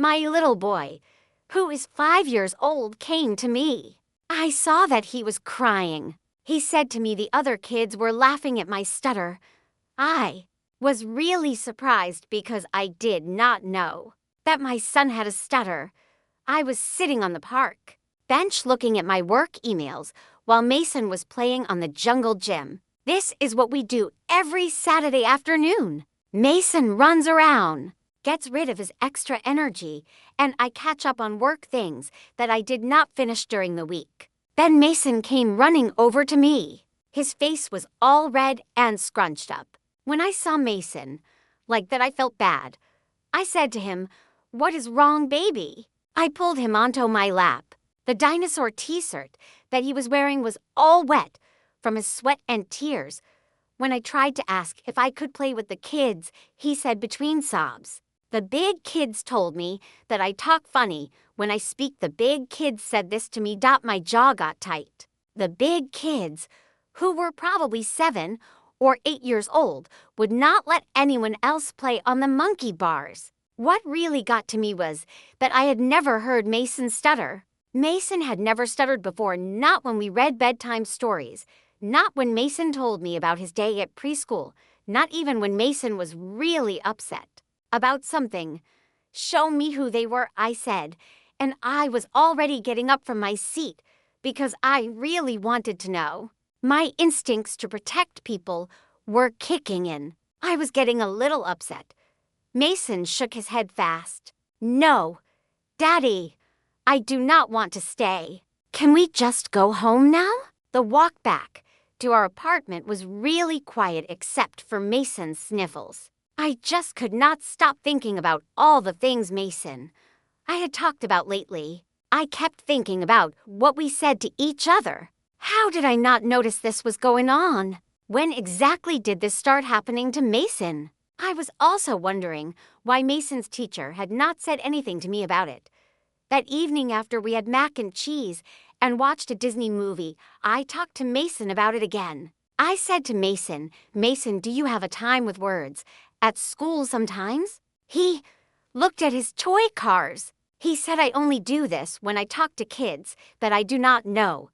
My little boy, who is 5 years old, came to me. I saw that he was crying. He said to me the other kids were laughing at my stutter. I was really surprised because I did not know that my son had a stutter. I was sitting on the park bench looking at my work emails while Mason was playing on the jungle gym. This is what we do every Saturday afternoon. Mason runs around, gets rid of his extra energy, and I catch up on work things that I did not finish during the week. Then Mason came running over to me. His face was all red and scrunched up. When I saw Mason, like that, I felt bad. I said to him, "What is wrong, baby?" I pulled him onto my lap. The dinosaur t-shirt that he was wearing was all wet from his sweat and tears. When I tried to ask if I could play with the kids, he said between sobs, "The big kids told me that I talk funny when I speak. The big kids said this to me." My jaw got tight. The big kids, who were probably 7 or 8 years old, would not let anyone else play on the monkey bars. What really got to me was that I had never heard Mason stutter. Mason had never stuttered before, not when we read bedtime stories, not when Mason told me about his day at preschool, not even when Mason was really upset about something. "Show me who they were," I said, and I was already getting up from my seat because I really wanted to know. My instincts to protect people were kicking in. I was getting a little upset. Mason shook his head fast. "No, Daddy, I do not want to stay. Can we just go home now?" The walk back to our apartment was really quiet except for Mason's sniffles. I just could not stop thinking about all the things Mason I had talked about lately. I kept thinking about what we said to each other. How did I not notice this was going on? When exactly did this start happening to Mason? I was also wondering why Mason's teacher had not said anything to me about it. That evening after we had mac and cheese and watched a Disney movie, I talked to Mason about it again. I said to Mason, "Mason, do you have a time with words at school sometimes?" He looked at his toy cars. He said I only do this when I talk to kids that I do not know.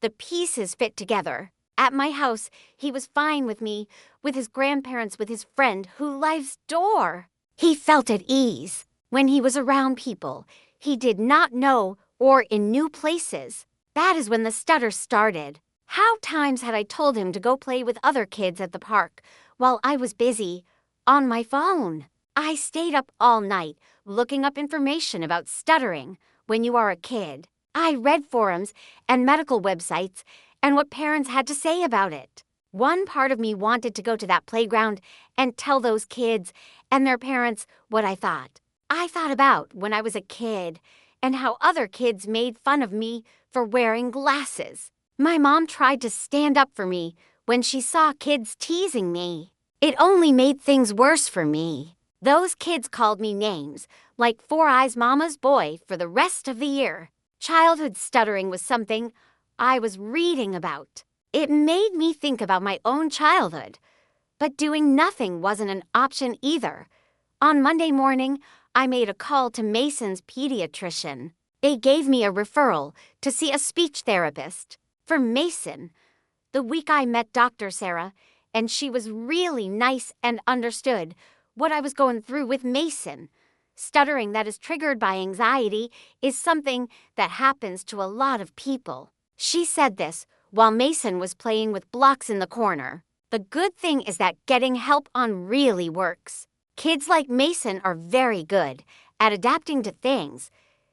The pieces fit together. At my house, he was fine with me, with his grandparents, with his friend who lives door. He felt at ease when he was around people he did not know or in new places. That is when the stutter started. How times had I told him to go play with other kids at the park while I was busy on my phone? I stayed up all night looking up information about stuttering when you are a kid. I read forums and medical websites and what parents had to say about it. One part of me wanted to go to that playground and tell those kids and their parents what I thought. I thought about when I was a kid and how other kids made fun of me for wearing glasses. My mom tried to stand up for me when she saw kids teasing me. It only made things worse for me. Those kids called me names like Four Eyes Mama's boy for the rest of the year. Childhood stuttering was something I was reading about. It made me think about my own childhood. But doing nothing wasn't an option either. On Monday morning, I made a call to Mason's pediatrician. They gave me a referral to see a speech therapist for Mason. The week I met Dr. Sarah, and she was really nice and understood what I was going through with Mason. Stuttering that is triggered by anxiety is something that happens to a lot of people. She said this while Mason was playing with blocks in the corner. The good thing is that getting help on really works. Kids like Mason are very good at adapting to things.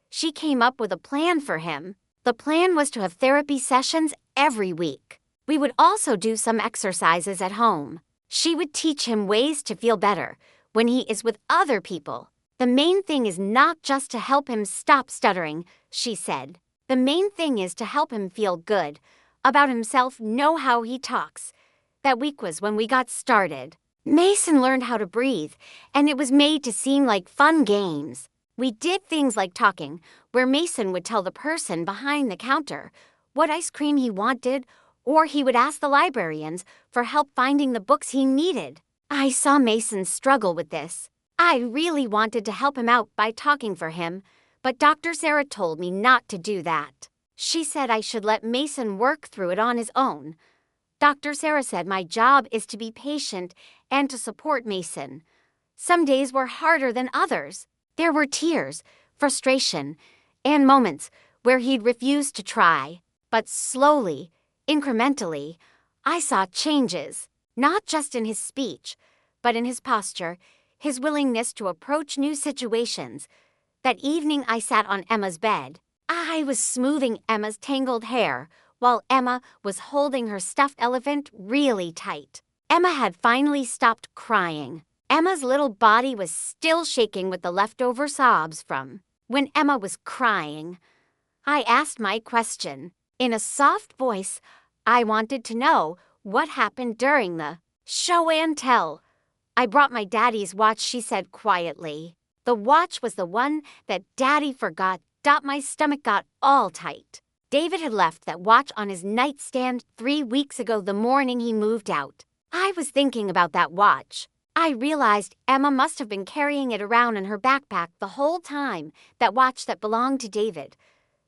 She came up with a plan for him. The plan was to have therapy sessions every week. We would also do some exercises at home. She would teach him ways to feel better when he is with other people. The main thing is not just to help him stop stuttering, she said. The main thing is to help him feel good about himself, know how he talks. That week was when we got started. Mason learned how to breathe, and it was made to seem like fun games. We did things like talking, where Mason would tell the person behind the counter what ice cream he wanted, or he would ask the librarians for help finding the books he needed. I saw Mason struggle with this. I really wanted to help him out by talking for him, but Dr. Sarah told me not to do that. She said I should let Mason work through it on his own. Dr. Sarah said my job is to be patient and to support Mason. Some days were harder than others. There were tears, frustration, and moments where he'd refuse to try. But slowly, incrementally, I saw changes, not just in his speech, but in his posture, his willingness to approach new situations. That evening I sat on Emma's bed. I was smoothing Emma's tangled hair, while Emma was holding her stuffed elephant really tight. Emma had finally stopped crying. Emma's little body was still shaking with the leftover sobs from when Emma was crying. I asked my question. In a soft voice, I wanted to know what happened during the show and tell. I brought my daddy's watch, she said quietly. The watch was the one that Daddy forgot. My stomach got all tight. David had left that watch on his nightstand 3 weeks ago, the morning he moved out. I was thinking about that watch. I realized Emma must have been carrying it around in her backpack the whole time, that watch that belonged to David.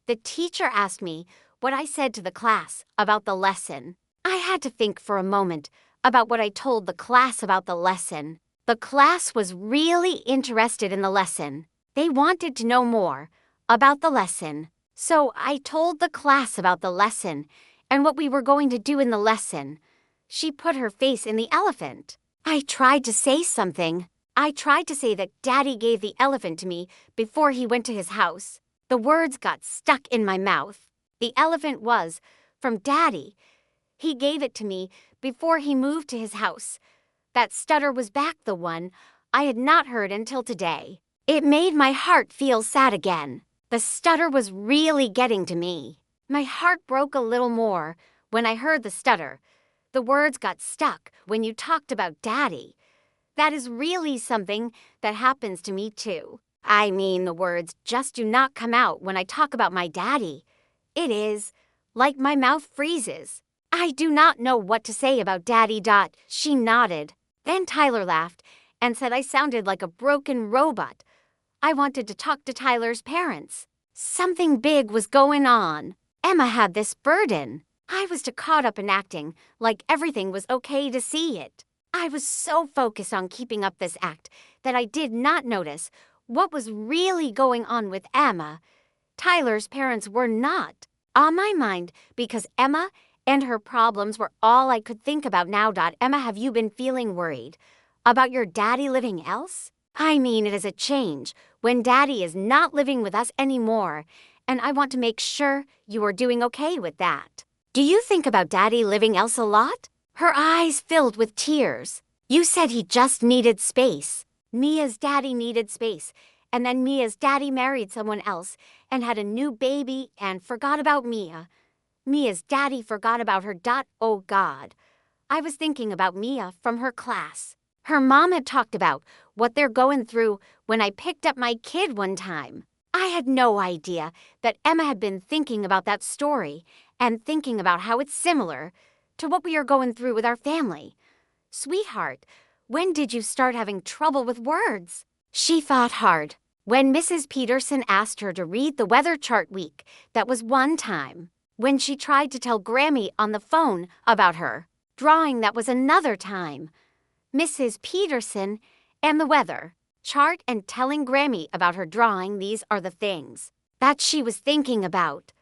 The teacher asked me what I said to the class about the lesson. I had to think for a moment about what I told the class about the lesson. The class was really interested in the lesson. They wanted to know more about the lesson. So I told the class about the lesson and what we were going to do in the lesson. She put her face in the elephant. I tried to say something. I tried to say that Daddy gave the elephant to me before he went to his house. The words got stuck in my mouth. The elephant was from Daddy. He gave it to me before he moved to his house. That Stutter was back, the one I had not heard until today. It made my heart feel sad again. The Stutter was really getting to me. My heart broke a little more when I heard the Stutter. The words got stuck when you talked about Daddy. That is really something that happens to me too. I mean, the words just do not come out when I talk about my daddy. It is like my mouth freezes. I do not know what to say about Daddy. She nodded. Then Tyler laughed and said I sounded like a broken robot. I wanted to talk to Tyler's parents. Something big was going on. Emma had this burden. I was too caught up in acting like everything was okay to see it. I was so focused on keeping up this act that I did not notice what was really going on with Emma. Tyler's parents were not on my mind because Emma and her problems were all I could think about now. Emma, have you been feeling worried about your daddy living else? I mean, it is a change when Daddy is not living with us anymore, and I want to make sure you are doing okay with that. Do you think about Daddy living else a lot? Her eyes filled with tears. You said he just needed space. Mia's daddy needed space, and then Mia's daddy married someone else and had a new baby and forgot about Mia. Mia's daddy forgot about her. Oh God. I was thinking about Mia from her class. Her mom had talked about what they're going through when I picked up my kid one time. I had no idea that Emma had been thinking about that story and thinking about how it's similar to what we are going through with our family. Sweetheart, when did you start having trouble with words? She thought hard. When Mrs. Peterson asked her to read the weather chart week, that was one time. When she tried to tell Grammy on the phone about her drawing, that was another time. Mrs. Peterson and the weather chart and telling Grammy about her drawing, these are the things that she was thinking about.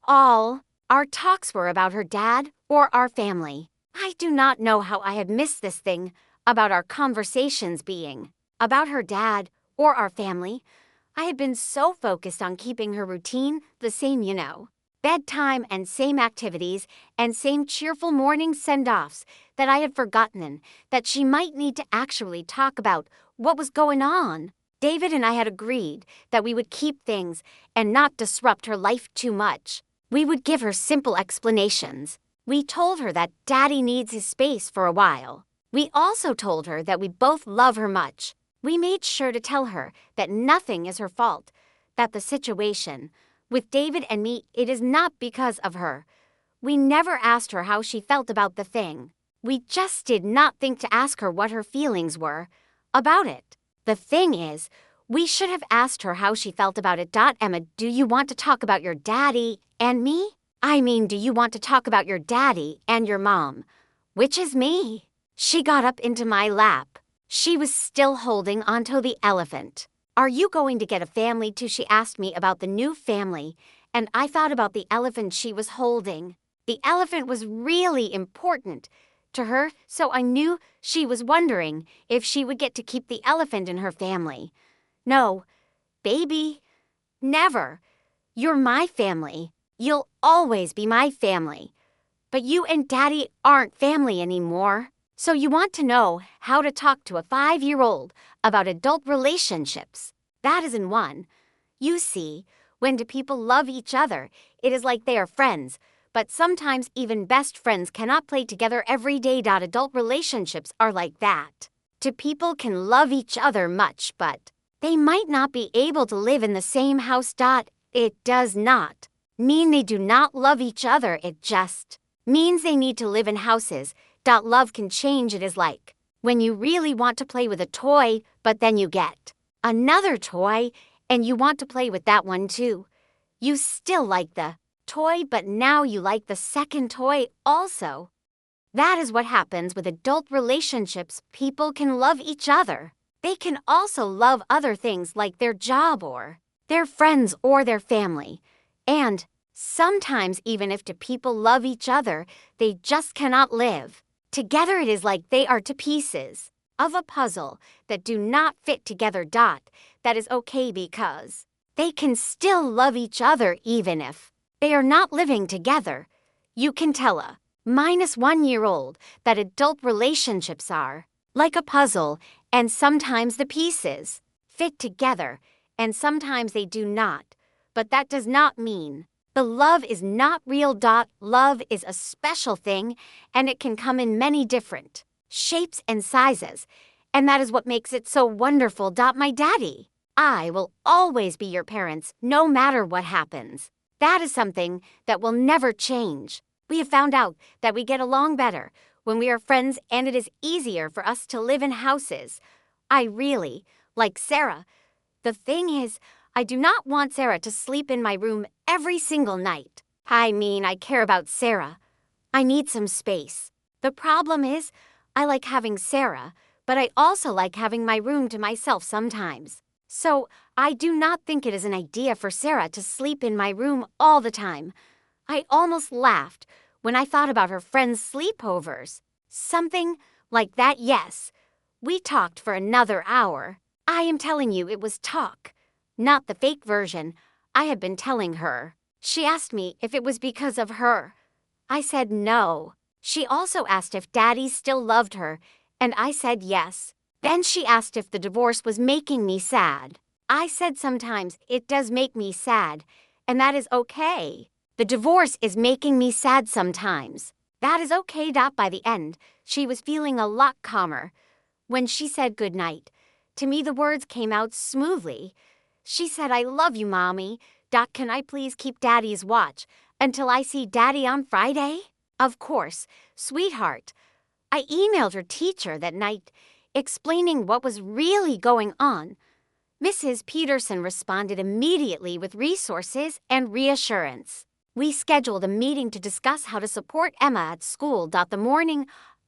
All our talks were about her dad or our family. I do not know how I had missed this thing about our conversations being about her dad or our family. I had been so focused on keeping her routine the same, bedtime and same activities and same cheerful morning send-offs, that I had forgotten that she might need to actually talk about what was going on. David and I had agreed that we would keep things and not disrupt her life too much. We would give her simple explanations. We told her that Daddy needs his space for a while. We also told her that we both love her much. We made sure to tell her that nothing is her fault, that the situation with David and me, it is not because of her. We never asked her how she felt about the thing. We just did not think to ask her what her feelings were about it. The thing is, we should have asked her how she felt about it. Emma, do you want to talk about your daddy and me? I mean, do you want to talk about your daddy and your mom? Which is me? She got up into my lap. She was still holding onto the elephant. Are you going to get a family too? She asked me about the new family, and I thought about the elephant she was holding. The elephant was really important to her, so I knew she was wondering if she would get to keep the elephant in her family. No, baby, never. You're my family. You'll always be my family. But you and Daddy aren't family anymore. So you want to know how to talk to a 5-year-old about adult relationships. That isn't one. You see, when do people love each other? It is like they are friends, but sometimes even best friends cannot play together every day. Adult relationships are like that. Two people can love each other much, but they might not be able to live in the same house. It does not mean they do not love each other. It just means they need to live in houses. Love can change. It is like when you really want to play with a toy, but then you get another toy and you want to play with that one too. You still like the toy, but now you like the second toy also. That is what happens with adult relationships. People can love each other. They can also love other things like their job or their friends or their family. And sometimes even if two people love each other, they just cannot live together. It is like they are two pieces of a puzzle that do not fit together. That is okay because they can still love each other even if they are not living together. You can tell a -1-year-old that adult relationships are like a puzzle, and sometimes the pieces fit together and sometimes they do not. But that does not mean the love is not real. Love is a special thing, and it can come in many different shapes and sizes, and that is what makes it so wonderful. My daddy, I will always be your parents, no matter what happens. That is something that will never change. We have found out that we get along better when we are friends, and it is easier for us to live in houses. I really like Sarah. The thing is, I do not want Sarah to sleep in my room every single night. I mean, I care about Sarah. I need some space. The problem is, I like having Sarah, but I also like having my room to myself sometimes. So I do not think it is an idea for Sarah to sleep in my room all the time. I almost laughed when I thought about her friends' sleepovers. Something like that, yes. We talked for another hour. I am telling you, it was talk. Not the fake version I had been telling her. She asked me if it was because of her. I said no. She also asked if Daddy still loved her, and I said yes. Then she asked if the divorce was making me sad. I said sometimes it does make me sad, and that is okay. The divorce is making me sad sometimes. That is okay. By the end, she was feeling a lot calmer. When she said goodnight, to me the words came out smoothly. She said, "I love you, Mommy. Can I please keep Daddy's watch until I see Daddy on Friday?" Of course, sweetheart. I emailed her teacher that night, explaining what was really going on. Mrs. Peterson responded immediately with resources and reassurance. We scheduled a meeting to discuss how to support Emma at school. The morning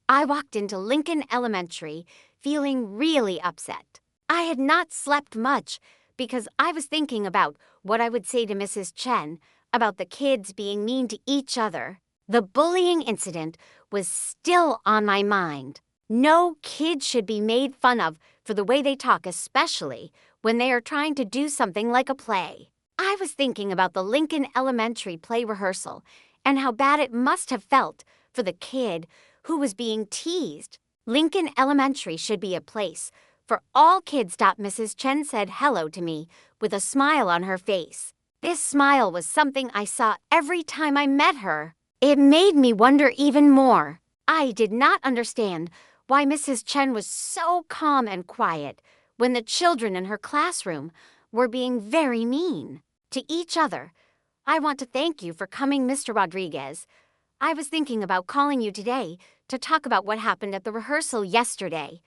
I walked into Lincoln Elementary, feeling really upset. I had not slept much because I was thinking about what I would say to Mrs. Chen about the kids being mean to each other. The bullying incident was still on my mind. No kid should be made fun of for the way they talk, especially when they are trying to do something like a play. I was thinking about the Lincoln Elementary play rehearsal and how bad it must have felt for the kid who was being teased. Lincoln Elementary should be a place for all kids. Mrs. Chen said hello to me with a smile on her face. This smile was something I saw every time I met her. It made me wonder even more. I did not understand why Mrs. Chen was so calm and quiet when the children in her classroom were being very mean to each other. "I want to thank you for coming, Mr. Rodriguez. I was thinking about calling you today to talk about what happened at the rehearsal yesterday.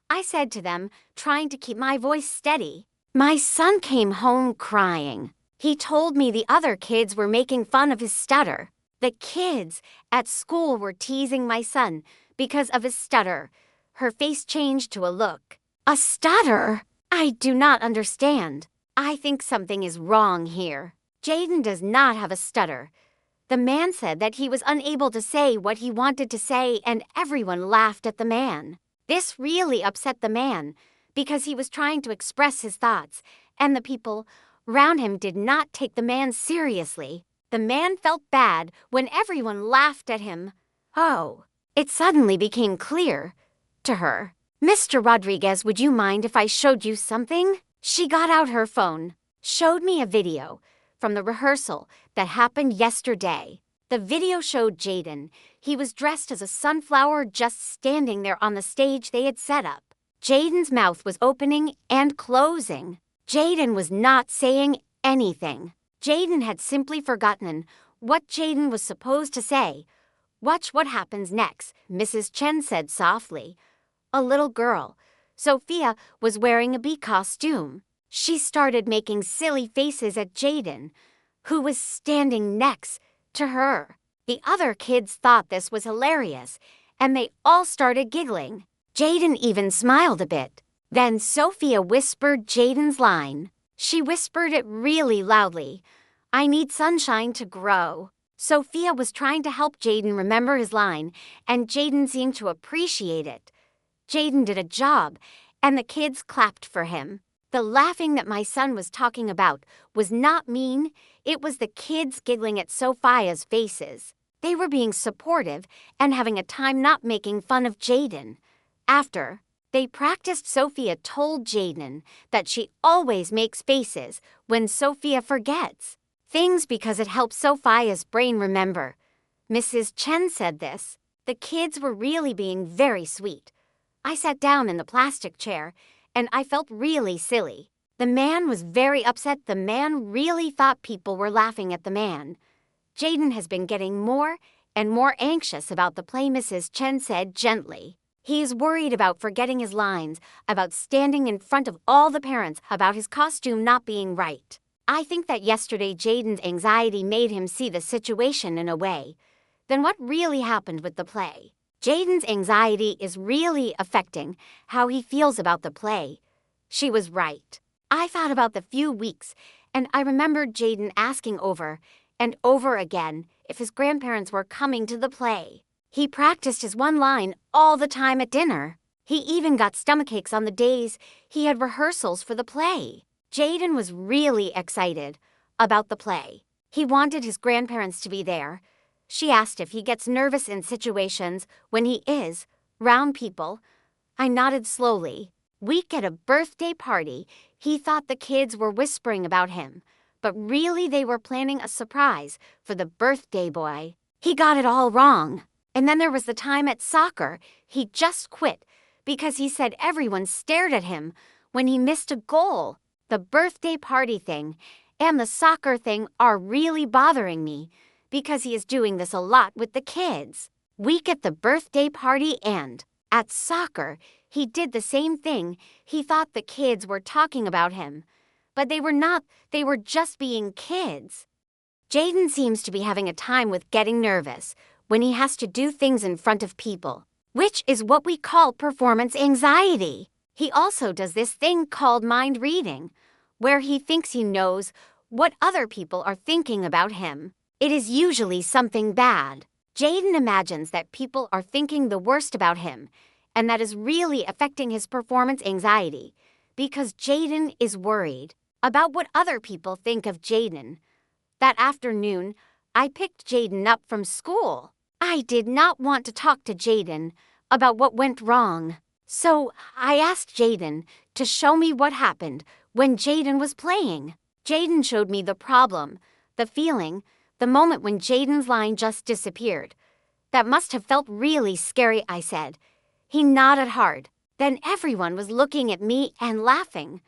I said to them, trying to keep my voice steady. My son came home crying. He told me the other kids were making fun of his stutter. The kids at school were teasing my son because of his stutter. Her face changed to a look. A stutter? I do not understand. I think something is wrong here. Jaden does not have a stutter. The man said that he was unable to say what he wanted to say, and everyone laughed at the man. This really upset the man because he was trying to express his thoughts, and the people around him did not take the man seriously. The man felt bad when everyone laughed at him. Oh, it suddenly became clear to her. Mr. Rodriguez, would you mind if I showed you something? She got out her phone, showed me a video from the rehearsal that happened yesterday. The video showed Jaden. He was dressed as a sunflower just standing there on the stage they had set up. Jaden's mouth was opening and closing. Jaden was not saying anything. Jaden had simply forgotten what Jaden was supposed to say. Watch what happens next, Mrs. Chen said softly. A little girl, Sophia, was wearing a bee costume. She started making silly faces at Jaden, who was standing next to her. The other kids thought this was hilarious, and they all started giggling. Jaden even smiled a bit. Then Sophia whispered Jaden's line. She whispered it really loudly. I need sunshine to grow. Sophia was trying to help Jaden remember his line, and Jaden seemed to appreciate it. Jaden did a job, and the kids clapped for him. The laughing that my son was talking about was not mean. It was the kids giggling at Sophia's faces. They were being supportive and having a time not making fun of Jaden. After they practiced, Sophia told Jaden that she always makes faces when Sophia forgets things because it helps Sophia's brain remember. Mrs. Chen said this. The kids were really being very sweet. I sat down in the plastic chair, and I felt really silly. The man was very upset. The man really thought people were laughing at the man. Jaden has been getting more and more anxious about the play, Mrs. Chen said gently. He is worried about forgetting his lines, about standing in front of all the parents, about his costume not being right. I think that yesterday Jaden's anxiety made him see the situation in a way. Then what really happened with the play? Jaden's anxiety is really affecting how he feels about the play. She was right. I thought about the few weeks, and I remembered Jaden asking over and over again if his grandparents were coming to the play. He practiced his one line all the time at dinner. He even got stomachaches on the days he had rehearsals for the play. Jaden was really excited about the play. He wanted his grandparents to be there. She asked if he gets nervous in situations when he is round people. I nodded slowly. Week at a birthday party, he thought the kids were whispering about him, but really they were planning a surprise for the birthday boy. He got it all wrong. And then there was the time at soccer. He just quit because he said everyone stared at him when he missed a goal. The birthday party thing and the soccer thing are really bothering me, because he is doing this a lot with the kids. Week at the birthday party and at soccer, he did the same thing. He thought the kids were talking about him, but they were not. They were just being kids. Jaden seems to be having a time with getting nervous when he has to do things in front of people, which is what we call performance anxiety. He also does this thing called mind reading, where he thinks he knows what other people are thinking about him. It is usually something bad. Jaden imagines that people are thinking the worst about him, and that is really affecting his performance anxiety, because Jaden is worried about what other people think of Jaden. That afternoon, I picked Jaden up from school. I did not want to talk to Jaden about what went wrong, so I asked Jaden to show me what happened when Jaden was playing. Jaden showed me the problem, the feeling, the moment when Jaden's line just disappeared. That must have felt really scary, I said. He nodded hard. Then everyone was looking at me and laughing.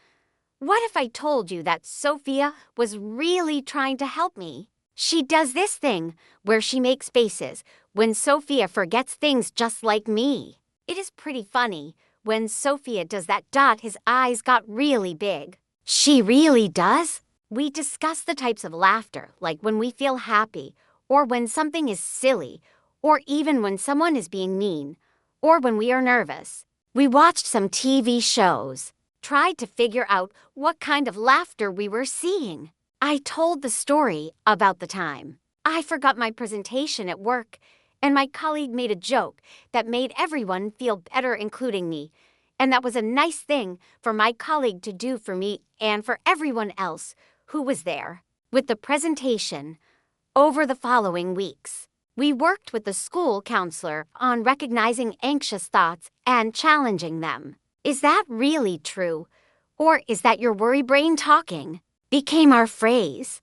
What if I told you that Sophia was really trying to help me? She does this thing where she makes faces when Sophia forgets things just like me. It is pretty funny When Sophia does that, his eyes got really big. She really does? We discuss the types of laughter, like when we feel happy, or when something is silly, or even when someone is being mean, or when we are nervous. We watched some TV shows, tried to figure out what kind of laughter we were seeing. I told the story about the time I forgot my presentation at work, and my colleague made a joke that made everyone feel better, including me. And that was a nice thing for my colleague to do for me and for everyone else who was there. With the presentation, over the following weeks, we worked with the school counselor on recognizing anxious thoughts and challenging them. Is that really true? Or is that your worry brain talking? Became our phrase.